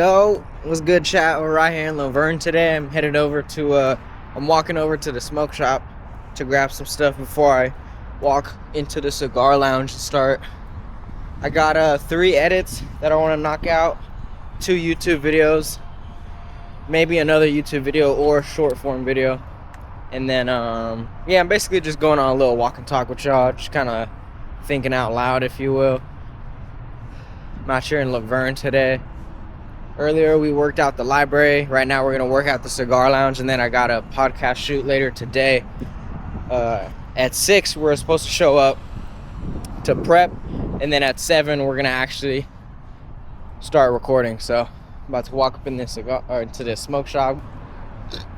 Yo, what's good, chat? We're right here in Laverne today. I'm headed over to I'm walking over to the smoke shop to grab some stuff before I walk into the cigar lounge to start. I got 3 edits that I want to knock out, 2 YouTube videos, maybe another YouTube video or short form video, and then yeah, I'm basically just going on a little walk and talk with y'all, just kind of thinking out loud, if you will. I'm out here in Laverne today. Earlier we worked out the library. Right now we're gonna work out the cigar lounge, and then I got a podcast shoot later today. At 6 we're supposed to show up to prep, and then at 7 we're gonna actually start recording. So I'm about to walk up in this cigar or into this smoke shop.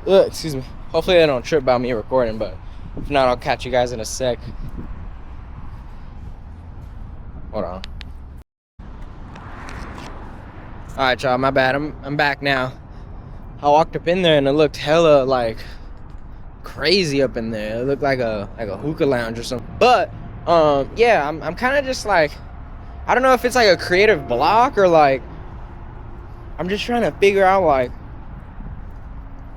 Excuse me. Hopefully they don't trip about me recording, but if not, I'll catch you guys in a sec. Hold on. Alright, y'all, my bad. I'm back now. I walked up in there and it looked hella like crazy up in there. It looked like a hookah lounge or something. But yeah, I'm kind of just like, I don't know if it's like a creative block or like I'm just trying to figure out, like,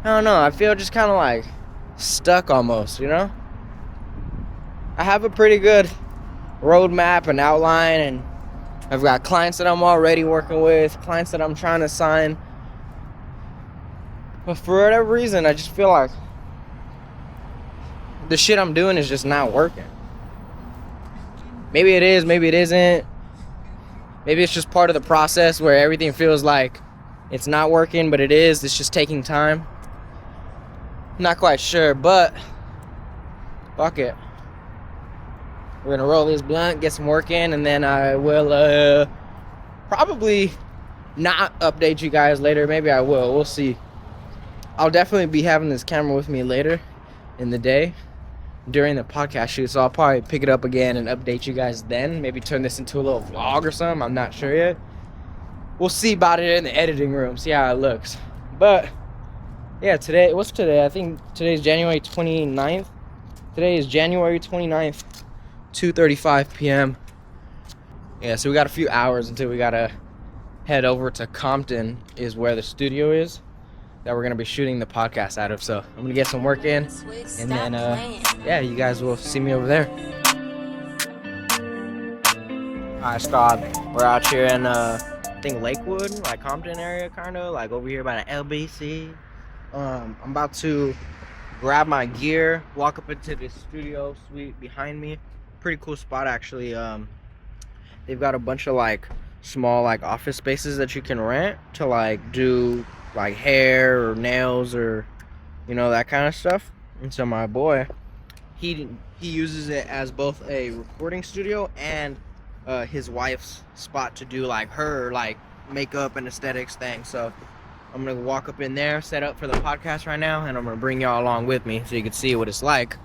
I don't know. I feel just kind of like stuck almost, you know? I have a pretty good roadmap and outline, and I've got clients that I'm already working with, clients that I'm trying to sign. But for whatever reason, I just feel like the shit I'm doing is just not working. Maybe it is, maybe it isn't. Maybe it's just part of the process where everything feels like it's not working, but it is. It's just taking time. I'm not quite sure, but fuck it. We're gonna roll this blunt, get some work in, and then I will probably not update you guys later. Maybe I will. We'll see. I'll definitely be having this camera with me later in the day during the podcast shoot, so I'll probably pick it up again and update you guys then. Maybe turn this into a little vlog or something. I'm not sure yet. We'll see about it in the editing room, see how it looks. But yeah, today, what's today? I think today's January 29th. Today is January 29th. 2:35 p.m. Yeah, so we got a few hours until we gotta head over to Compton, is where the studio is that we're gonna be shooting the podcast out of. So I'm gonna get some work in, and then yeah, you guys will see me over there. Alright, Scott, we're out here in I think Lakewood, like Compton area, kind of like over here by the LBC. I'm about to grab my gear, walk up into the studio suite behind me. Pretty cool spot, actually. They've got a bunch of like small like office spaces that you can rent to like do like hair or nails or, you know, that kind of stuff. And so my boy, he uses it as both a recording studio and his wife's spot to do like her like makeup and aesthetics thing. So I'm gonna walk up in there, set up for the podcast right now, and I'm gonna bring y'all along with me so you can see what it's like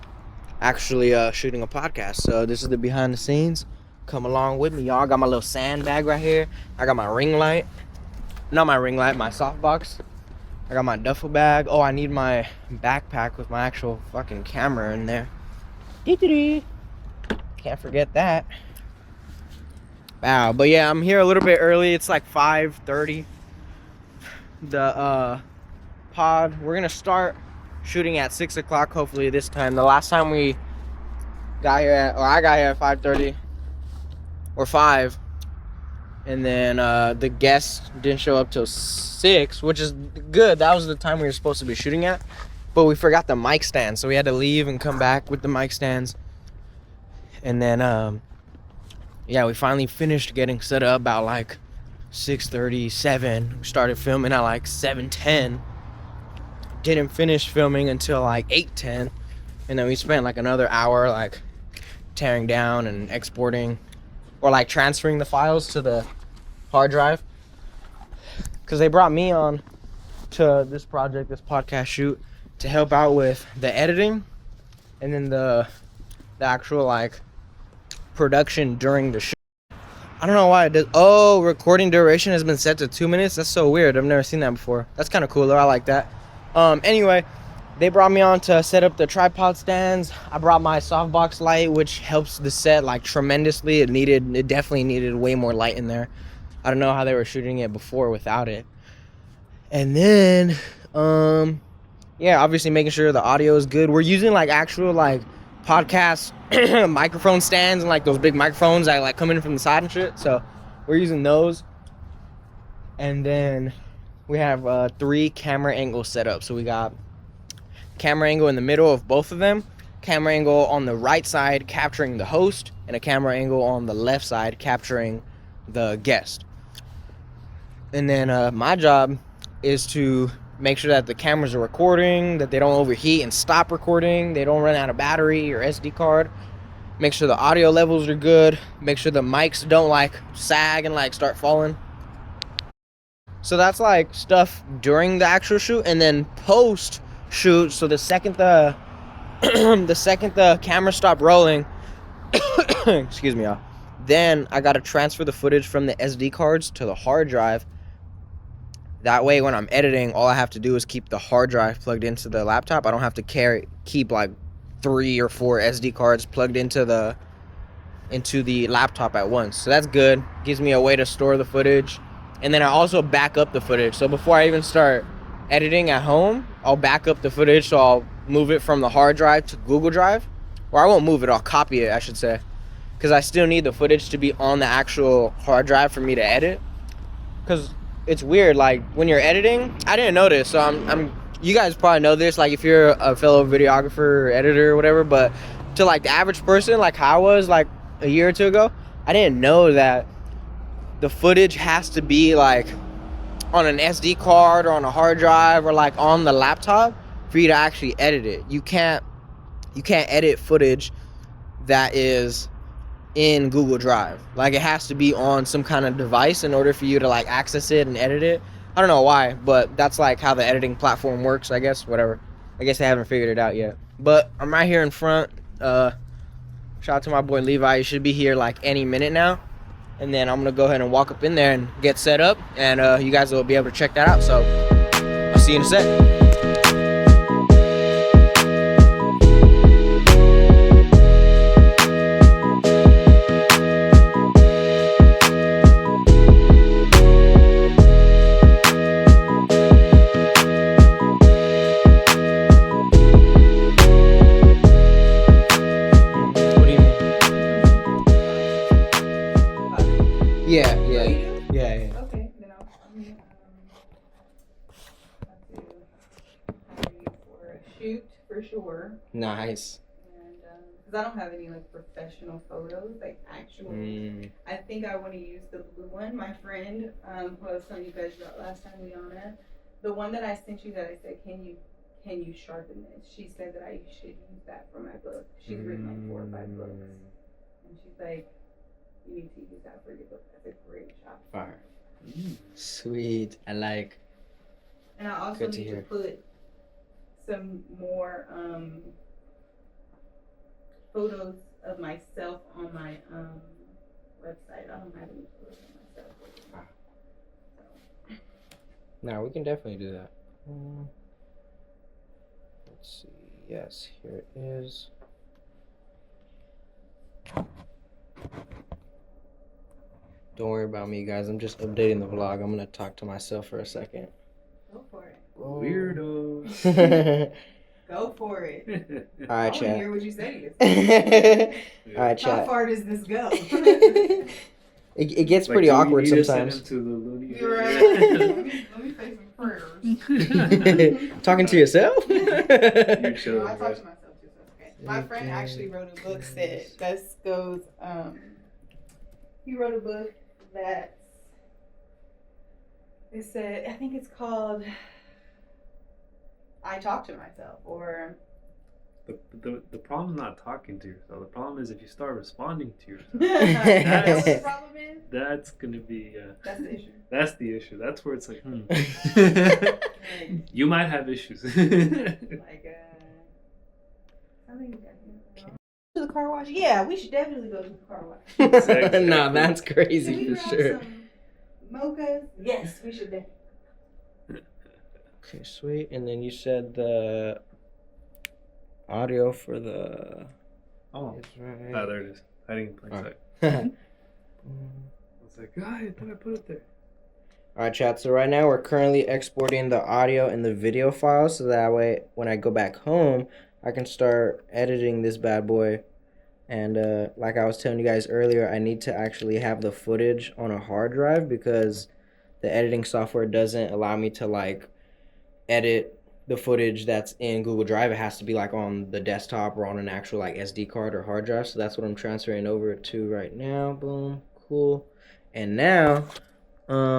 actually shooting a podcast. So this is the behind the scenes. Come along with me, y'all. I got my little sandbag right here. I got my ring light. Not my ring light, my softbox. I got my duffel bag. Oh, I need my backpack with my actual fucking camera in there. Can't forget that. Wow. But yeah, I'm here a little bit early. It's like 5:30. The pod, we're gonna start shooting at 6 o'clock, hopefully this time. The last time we got here at, or I got here at 5:30 or 5, and then the guests didn't show up till 6, which is good. That was the time we were supposed to be shooting at, but we forgot the mic stand, so we had to leave and come back with the mic stands. And then yeah, we finally finished getting set up about like 6:37. We started filming at like 7:10. Didn't finish filming until like 8:10, and then we spent like another hour like tearing down and exporting, or like transferring the files to the hard drive, because they brought me on to this project, this podcast shoot, to help out with the editing and then the actual like production during the shoot. I don't know why it does. Oh, recording duration has been set to 2 minutes. That's so weird. I've never seen that before. That's kind of cool though. I like that. Anyway, they brought me on to set up the tripod stands. I brought my softbox light, which helps the set like tremendously. It definitely needed way more light in there. I don't know how they were shooting it before without it. And then, yeah, obviously making sure the audio is good. We're using like actual like podcast microphone stands and like those big microphones that like come in from the side and shit. So we're using those. And then we have 3 camera angles set up. So we got camera angle in the middle of both of them, camera angle on the right side capturing the host, and a camera angle on the left side capturing the guest. And then my job is to make sure that the cameras are recording, that they don't overheat and stop recording, they don't run out of battery or SD card, make sure the audio levels are good, make sure the mics don't like sag and like start falling. So that's like stuff during the actual shoot. And then post shoot, so the second the camera stopped rolling, excuse me, y'all, then I gotta transfer the footage from the SD cards to the hard drive. That way when I'm editing, all I have to do is keep the hard drive plugged into the laptop. I don't have to keep like 3 or 4 SD cards plugged into the laptop at once. So that's good. Gives me a way to store the footage. And then I also back up the footage. So before I even start editing at home, I'll back up the footage. So I'll move it from the hard drive to Google Drive. Or I won't move it, I'll copy it, I should say. Because I still need the footage to be on the actual hard drive for me to edit. Because it's weird, like when you're editing, I didn't know this, so I'm you guys probably know this, like if you're a fellow videographer or editor or whatever, but to like the average person, like how I was like a year or 2 ago, I didn't know that the footage has to be like on an SD card or on a hard drive or like on the laptop for you to actually edit it. You can't edit footage that is in Google Drive. Like it has to be on some kind of device in order for you to like access it and edit it. I don't know why, but that's like how the editing platform works, I guess. Whatever. I guess I haven't figured it out yet. But I'm right here in front. Shout out to my boy Levi. He should be here like any minute now. And then I'm gonna go ahead and walk up in there and get set up, and you guys will be able to check that out. So I'll see you in a sec. Yeah. Okay, then I'll have to hire you for a shoot for sure. Nice. And because I don't have any like professional photos, like actual. I think I want to use the blue one. My friend, who I was telling you guys about last time we on it, the one that I sent you that I said, can you sharpen this? She said that I should use that for my book. She's written like 4 or 5 books, and she's like, you need to use that for your book. That's a great shot. Fire. Sweet. I like. And I also need to put some more photos of myself on my website. I don't have any photos of myself. So. No, we can definitely do that. Let's see. Yes, here it is. Don't worry about me, guys. I'm just updating the vlog. I'm gonna talk to myself for a second. Go for it. Weirdo. Go for it. All right, I want to chat. hear what you say. All right, chat. How far does this go? It gets pretty awkward sometimes. To the loony. You're right. Let me say some prayers. Talking to yourself? You're chill, No, I talk to myself too, so it's okay. My friend actually wrote a book that goes, he wrote a book that it said, I think it's called I Talk to Myself, or The problem is not talking to yourself. The problem is if you start responding to yourself. That's what the problem is? That's gonna be That's the issue. That's the issue. That's where it's like, Right. You might have issues. Like, I think to the car wash? Yeah, we should definitely go to the car wash. Exactly. No, that's Can crazy we for grab sure. some mochas? Yes, we should definitely. Okay, sweet. And then you said the audio for the. Oh, It's right. there it is. Hiding in plain sight. Alright. I was like, God, I thought I put it there. Alright, chat. So right now we're currently exporting the audio and the video files, so that way when I go back home, I can start editing this bad boy. And like I was telling you guys earlier, I need to actually have the footage on a hard drive because the editing software doesn't allow me to like edit the footage that's in Google Drive. It has to be like on the desktop or on an actual like SD card or hard drive. So that's what I'm transferring over to right now. Boom, cool. And now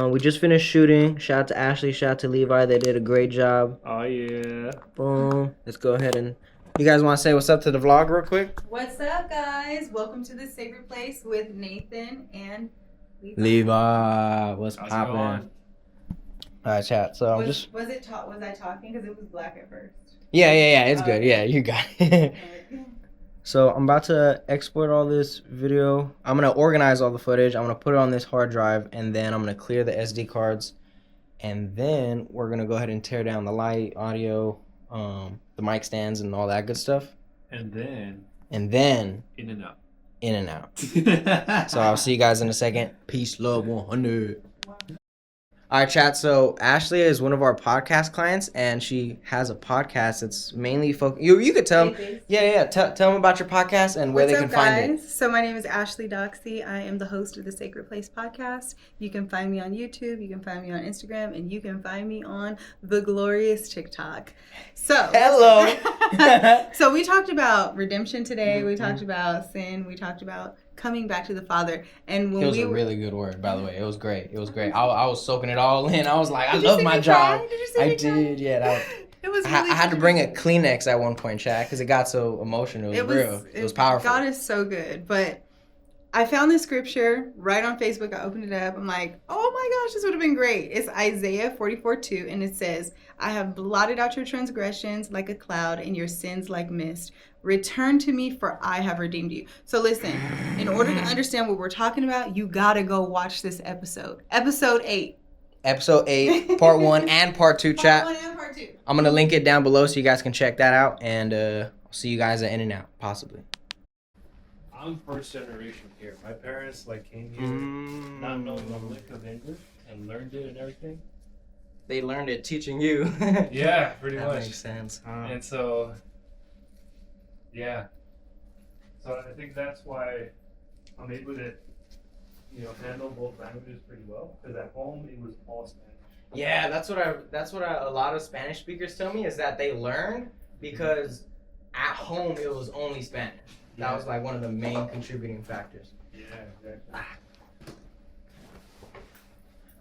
we just finished shooting. Shout out to Ashley, shout out to Levi. They did a great job. Oh yeah. Boom. Let's go ahead and you guys want to say what's up to the vlog real quick? What's up, guys? Welcome to the Sacred Place with Nathan and Levi, what's How's it poppin'? going? Alright, chat. So I'm Was just was I talking? Because it was black at first. yeah. It's good. Okay. Yeah, you got it. So I'm about to export all this video. I'm gonna organize all the footage. I'm gonna put it on this hard drive, and then I'm gonna clear the SD cards, and then we're gonna go ahead and tear down the light, audio, the mic stands, and all that good stuff. And then In and out. So I'll see you guys in a second. Peace, love, 100. All right, chat. So Ashley is one of our podcast clients, and she has a podcast that's mainly focused. You could tell them. Yeah. Tell them about your podcast and where What's they up, can find it. guys? So my name is Ashley Doxy. I am the host of the Sacred Place podcast. You can find me on YouTube, you can find me on Instagram, and you can find me on the glorious TikTok. So Hello. So we talked about redemption today. We talked about sin. We talked about coming back to the Father. And when It was a really good word, by the way. It was great. I was soaking it all in. I was like, I love my job. Did you see I me cry? did, yeah. It was. I Really had to bring a Kleenex at one point, chat, because it got so emotional. It was real. It was powerful. God is so good. But I found this scripture right on Facebook. I opened it up. I'm like, oh my gosh, this would have been great. It's Isaiah 44:2, and it says, I have blotted out your transgressions like a cloud and your sins like mist. Return to me, for I have redeemed you. So listen, in order to understand what we're talking about, you gotta go watch this episode. Episode 8. Episode 8, part 1 and part 2, chat. Part 1 and part 2. I'm going to link it down below so you guys can check that out. And I'll see you guys at In and Out, possibly. I'm first generation here. My parents like came here not knowing a lick of English and learned it and everything. They learned it teaching you. Yeah, pretty that much. makes sense. And so, yeah. So I think that's why I'm able to, handle both languages pretty well. Because at home it was all Spanish. Yeah, that's what a lot of Spanish speakers tell me is that they learned because at home it was only Spanish. That was like one of the main contributing factors. Yeah, exactly.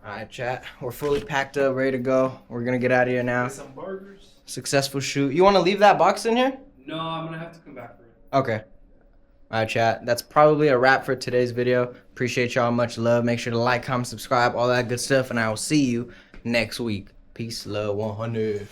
Alright, chat. We're fully packed up, ready to go. We're gonna get out of here now. Get some burgers. Successful shoot. You want to leave that box in here? No, I'm gonna have to come back for it. Okay. Alright, chat. That's probably a wrap for today's video. Appreciate y'all. Much love. Make sure to like, comment, subscribe, all that good stuff, and I will see you next week. Peace, love, 100.